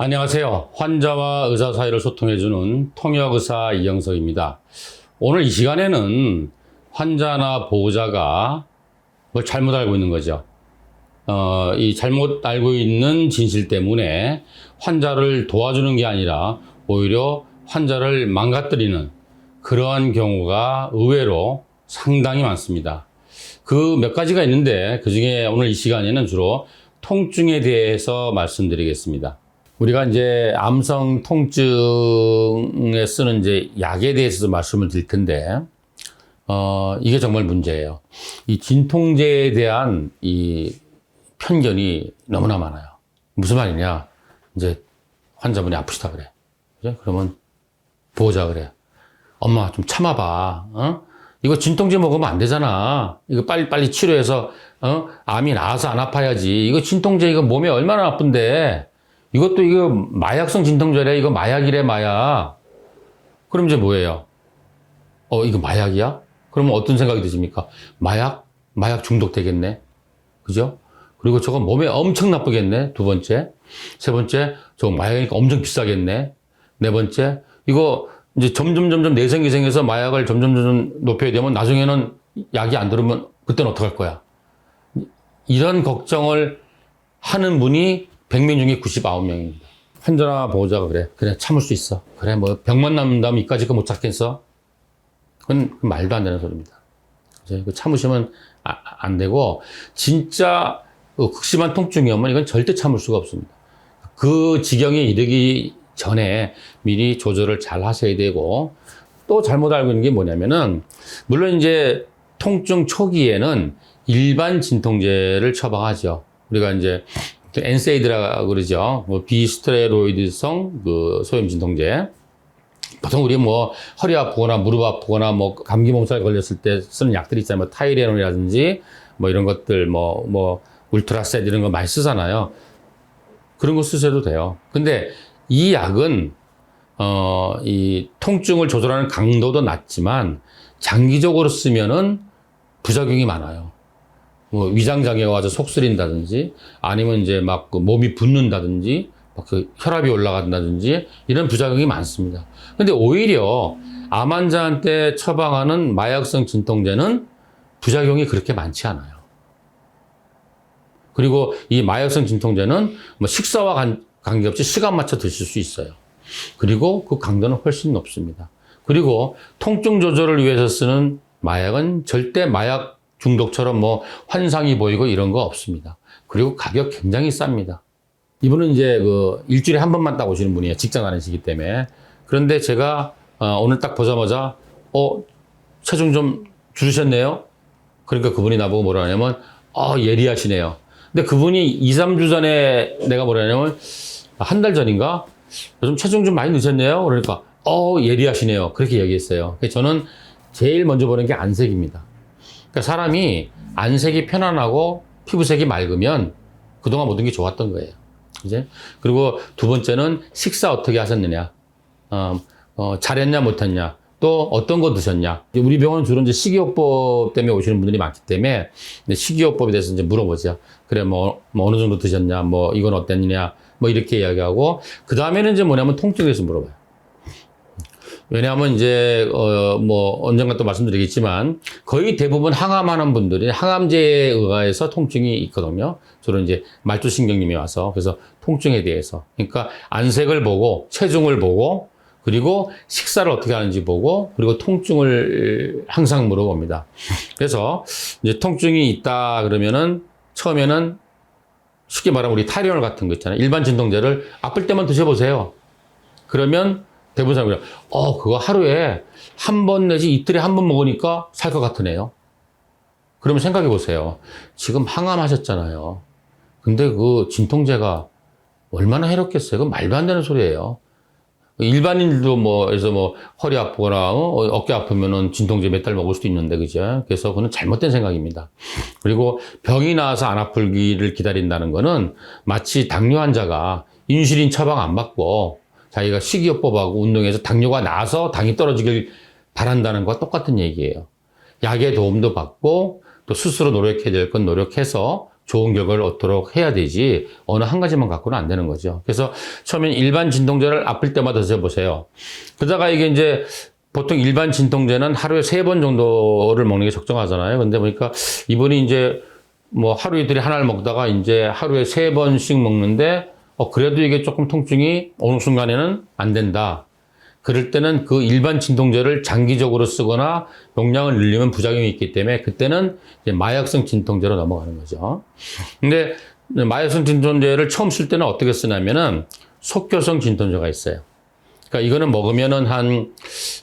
안녕하세요. 환자와 의사 사이를 소통해주는 통역의사 이영석입니다. 오늘 이 시간에는 환자나 보호자가 뭘 잘못 알고 있는 거죠. 이 잘못 알고 있는 진실 때문에 환자를 도와주는 게 아니라 오히려 환자를 망가뜨리는 그러한 경우가 의외로 상당히 많습니다. 그 몇 가지가 있는데 그 중에 오늘 이 시간에는 주로 통증에 대해서 말씀드리겠습니다. 우리가 이제 암성 통증에 쓰는 이제 약에 대해서 말씀을 드릴 텐데, 이게 정말 문제예요. 이 진통제에 대한 이 편견이 너무나 많아요. 무슨 말이냐? 이제 환자분이 아프시다 그래. 그죠? 그러면 보호자가 그래. 엄마 좀 참아봐. 이거 진통제 먹으면 안 되잖아. 이거 빨리 치료해서, 암이 나아서 안 아파야지. 이거 진통제 이거 몸에 얼마나 나쁜데. 이것도 이거 마약성 진통제래. 이거 마약이래, 마약. 그럼 이제 뭐예요? 이거 마약이야? 그러면 어떤 생각이 드십니까? 마약 중독 되겠네. 그죠? 그리고 저거 몸에 엄청 나쁘겠네. 두 번째. 세 번째, 저거 마약이니까 엄청 비싸겠네. 네 번째, 이거 이제 점점 내생기생해서 마약을 점점 높여야 되면 나중에는 약이 안 들으면 그때는 어떡할 거야? 이런 걱정을 하는 분이 100명 중에 99명입니다. 환자나 보호자가 그래 참을 수 있어. 그래 뭐 병만 남는다면 이까짓 거 못 참겠어. 그건 말도 안 되는 소리입니다. 그 참으시면 안 되고 진짜 극심한 통증이 오면 이건 절대 참을 수가 없습니다. 그 지경에 이르기 전에 미리 조절을 잘 하셔야 되고, 또 잘못 알고 있는 게 뭐냐면은, 물론 이제 통증 초기에는 일반 진통제를 처방하죠. 우리가 이제 엔세이드라고 그러죠. 비스테로이드성 소염 진통제. 보통 우리 허리 아프거나 무릎 아프거나 감기 몸살 걸렸을 때 쓰는 약들이 있잖아요. 타이레놀이라든지 이런 것들 울트라셋 이런 거 많이 쓰잖아요. 그런 거 쓰셔도 돼요. 근데 이 약은 이 통증을 조절하는 강도도 낮지만 장기적으로 쓰면은 부작용이 많아요. 위장장애가 와서 속 쓰린다든지 아니면 이제 몸이 붓는다든지 혈압이 올라간다든지 이런 부작용이 많습니다. 근데 오히려 암 환자한테 처방하는 마약성 진통제는 부작용이 그렇게 많지 않아요. 그리고 이 마약성 진통제는 식사와 관계없이 시간 맞춰 드실 수 있어요. 그리고 그 강도는 훨씬 높습니다. 그리고 통증 조절을 위해서 쓰는 마약은 절대 마약 중독처럼 환상이 보이고 이런 거 없습니다. 그리고 가격 굉장히 쌉니다. 이분은 이제 일주일에 한 번만 딱 오시는 분이에요. 직장 다니시기 때문에. 그런데 제가 오늘 딱 보자마자 체중 좀 줄으셨네요. 그러니까 그분이 나보고 뭐라 하냐면 예리하시네요. 근데 그분이 2, 3주 전에 내가 뭐라 하냐면 한 달 전인가 요즘 체중 좀 많이 넣으셨네요. 그러니까 예리하시네요. 그렇게 얘기했어요. 저는 제일 먼저 보는 게 안색입니다. 그러니까 사람이 안색이 편안하고 피부색이 맑으면 그동안 모든 게 좋았던 거예요. 이제 그리고 두 번째는 식사 어떻게 하셨느냐, 잘했냐 못했냐, 또 어떤 거 드셨냐. 우리 병원은 주로 이제 식이요법 때문에 오시는 분들이 많기 때문에 식이요법에 대해서 이제 물어보죠. 그래 어느 정도 드셨냐, 이건 어땠느냐, 이렇게 이야기하고 그 다음에는 이제 뭐냐면 통증에 대해서 물어봐요. 왜냐하면 이제 언젠가 또 말씀드리겠지만 거의 대부분 항암하는 분들이 항암제에 의해서 통증이 있거든요. 주로 이제 말초신경님이 와서 그래서 통증에 대해서 그러니까 안색을 보고 체중을 보고 그리고 식사를 어떻게 하는지 보고 그리고 통증을 항상 물어봅니다. 그래서 이제 통증이 있다 그러면은 처음에는 쉽게 말하면 우리 타이레놀 같은 거 있잖아요. 일반 진통제를 아플 때만 드셔보세요. 그러면 대부분 사람들이 그거 하루에 한 번 내지 이틀에 한 번 먹으니까 살 것 같으네요. 그러면 생각해 보세요. 지금 항암하셨잖아요. 근데 그 진통제가 얼마나 해롭겠어요? 그건 말도 안 되는 소리예요. 일반인들도 그래서 허리 아프거나 어깨 아프면은 진통제 몇 달 먹을 수도 있는데, 그죠? 그래서 그건 잘못된 생각입니다. 그리고 병이 나와서 안 아프기를 기다린다는 거는 마치 당뇨 환자가 인슐린 처방 안 받고 자기가 식이요법하고 운동해서 당뇨가 나서 당이 떨어지길 바란다는 것과 똑같은 얘기예요. 약의 도움도 받고 또 스스로 노력해야 될 건 노력해서 좋은 결과를 얻도록 해야 되지 어느 한 가지만 갖고는 안 되는 거죠. 그래서 처음엔 일반 진통제를 아플 때마다 드셔보세요. 그러다가 이게 이제 보통 일반 진통제는 하루에 3번 정도를 먹는 게 적정하잖아요. 근데 보니까 이분이 이제 뭐 하루 이틀에 하나를 먹다가 이제 하루에 3번씩 먹는데 그래도 이게 조금 통증이 어느 순간에는 안 된다. 그럴 때는 그 일반 진통제를 장기적으로 쓰거나 용량을 늘리면 부작용이 있기 때문에 그때는 이제 마약성 진통제로 넘어가는 거죠. 근데 마약성 진통제를 처음 쓸 때는 어떻게 쓰냐면은 속효성 진통제가 있어요. 그러니까 이거는 먹으면은 한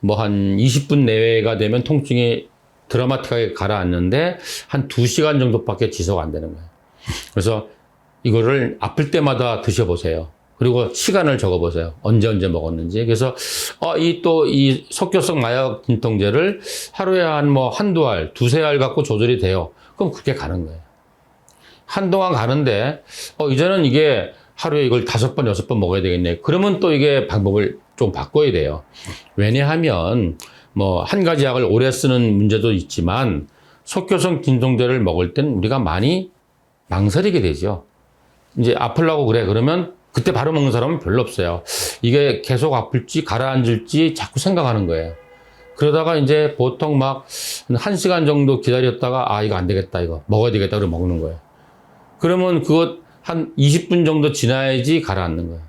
20분 내외가 되면 통증이 드라마틱하게 가라앉는데 한 2시간 정도밖에 지속 안 되는 거예요. 그래서 이거를 아플 때마다 드셔보세요. 그리고 시간을 적어보세요. 언제 먹었는지. 그래서, 이 속효성 마약 진통제를 하루에 한두 알, 두세 알 갖고 조절이 돼요. 그럼 그렇게 가는 거예요. 한동안 가는데, 이제는 이게 하루에 이걸 5번, 6번 먹어야 되겠네. 그러면 또 이게 방법을 좀 바꿔야 돼요. 왜냐하면, 한 가지 약을 오래 쓰는 문제도 있지만, 속효성 진통제를 먹을 땐 우리가 많이 망설이게 되죠. 이제 아플라고 그래. 그러면 그때 바로 먹는 사람은 별로 없어요. 이게 계속 아플지 가라앉을지 자꾸 생각하는 거예요. 그러다가 이제 보통 막 1시간 정도 기다렸다가 이거 안 되겠다. 이거 먹어야 되겠다. 그러고 먹는 거예요. 그러면 그것 한 20분 정도 지나야지 가라앉는 거예요.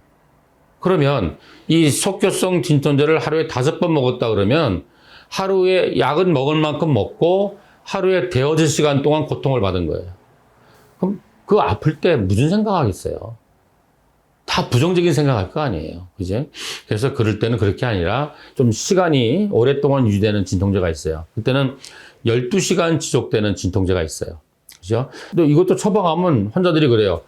그러면 이 속효성 진통제를 하루에 5번 먹었다 그러면 하루에 약은 먹을 만큼 먹고 하루에 대여섯 시간 동안 고통을 받은 거예요. 그럼 그 아플 때 무슨 생각하겠어요? 다 부정적인 생각할 거 아니에요. 그죠? 그래서 그럴 때는 그렇게 아니라 좀 시간이 오랫동안 유지되는 진통제가 있어요. 그때는 12시간 지속되는 진통제가 있어요. 그죠? 또 이것도 처방하면 환자들이 그래요.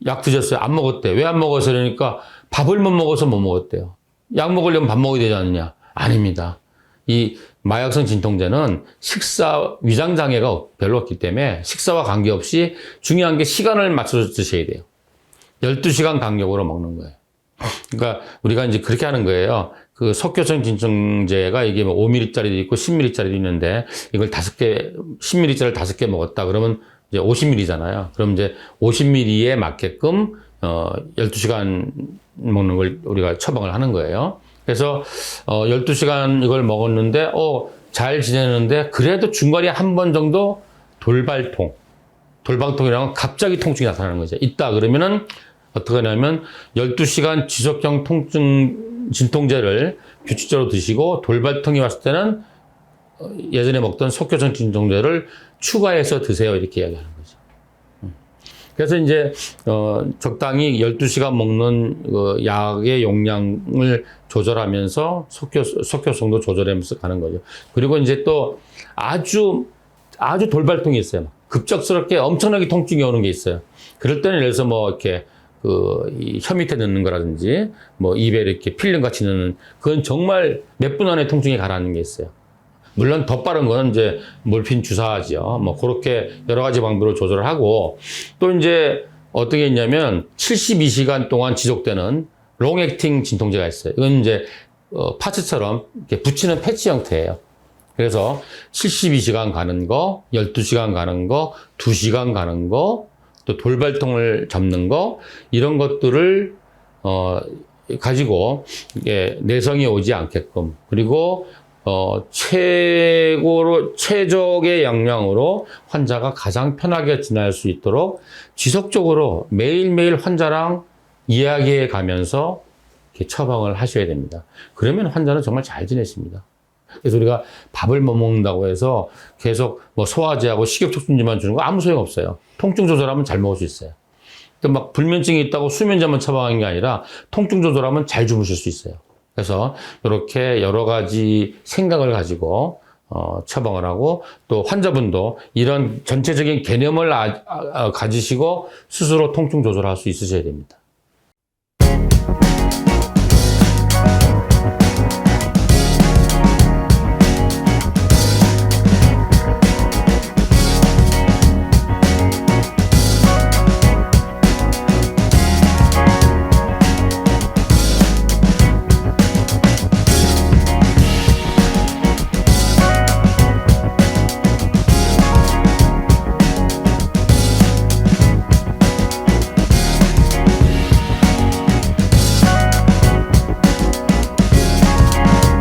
약 드셨어요? 안 먹었대. 왜 안 먹었어요? 그러니까 밥을 못 먹어서 못 먹었대요. 약 먹으려면 밥 먹어야 되지 않느냐? 아닙니다. 이 마약성 진통제는 식사 위장 장애가 별로 없기 때문에 식사와 관계없이 중요한 게 시간을 맞춰서 드셔야 돼요. 12시간 간격으로 먹는 거예요. 그러니까 우리가 이제 그렇게 하는 거예요. 그 속효성 진통제가 이게 5ml짜리도 있고 10ml짜리도 있는데 이걸 5개, 10ml짜리를 5개 먹었다. 그러면 이제 50ml잖아요. 그럼 이제 50ml에 맞게끔 12시간 먹는 걸 우리가 처방을 하는 거예요. 그래서 12시간 이걸 먹었는데 잘 지내는데 그래도 중간에 한 번 정도 돌방통이라는 건 갑자기 통증이 나타나는 거죠. 있다 그러면은 어떻게 하냐면 12시간 지속형 진통제를 규칙적으로 드시고 돌발통이 왔을 때는 예전에 먹던 속효성 진통제를 추가해서 드세요. 이렇게 이야기하는 거죠. 그래서 이제 적당히 12시간 먹는 그 약의 용량을 조절하면서 속효성도 조절하면서 가는 거죠. 그리고 이제 또 아주 돌발통이 있어요. 급작스럽게 엄청나게 통증이 오는 게 있어요. 그럴 때는 예를 들어서 이렇게 이 혀 밑에 넣는 거라든지 입에 이렇게 필름 같이 넣는 그건 정말 몇 분 안에 통증이 가라앉는 게 있어요. 물론 더 빠른 거는 이제 몰핀 주사하죠. 그렇게 여러 가지 방법으로 조절을 하고 또 이제 어떻게 했냐면 72시간 동안 지속되는 롱액팅 진통제가 있어요. 이건 이제 파츠처럼 이렇게 붙이는 패치 형태예요. 그래서 72시간 가는 거, 12시간 가는 거, 2시간 가는 거, 또 돌발통을 접는 거 이런 것들을 가지고 내성이 오지 않게끔 그리고 최적의 양량으로 환자가 가장 편하게 지낼 수 있도록 지속적으로 매일매일 환자랑 이야기해 가면서 이렇게 처방을 하셔야 됩니다. 그러면 환자는 정말 잘 지내십니다. 그래서 우리가 밥을 못 먹는다고 해서 계속 소화제하고 식욕촉진제만 주는 거 아무 소용 없어요. 통증 조절하면 잘 먹을 수 있어요. 또 불면증이 있다고 수면제만 처방하는 게 아니라 통증 조절하면 잘 주무실 수 있어요. 그래서 이렇게 여러 가지 생각을 가지고 처방을 하고 또 환자분도 이런 전체적인 개념을 가지시고 스스로 통증 조절할 수 있으셔야 됩니다.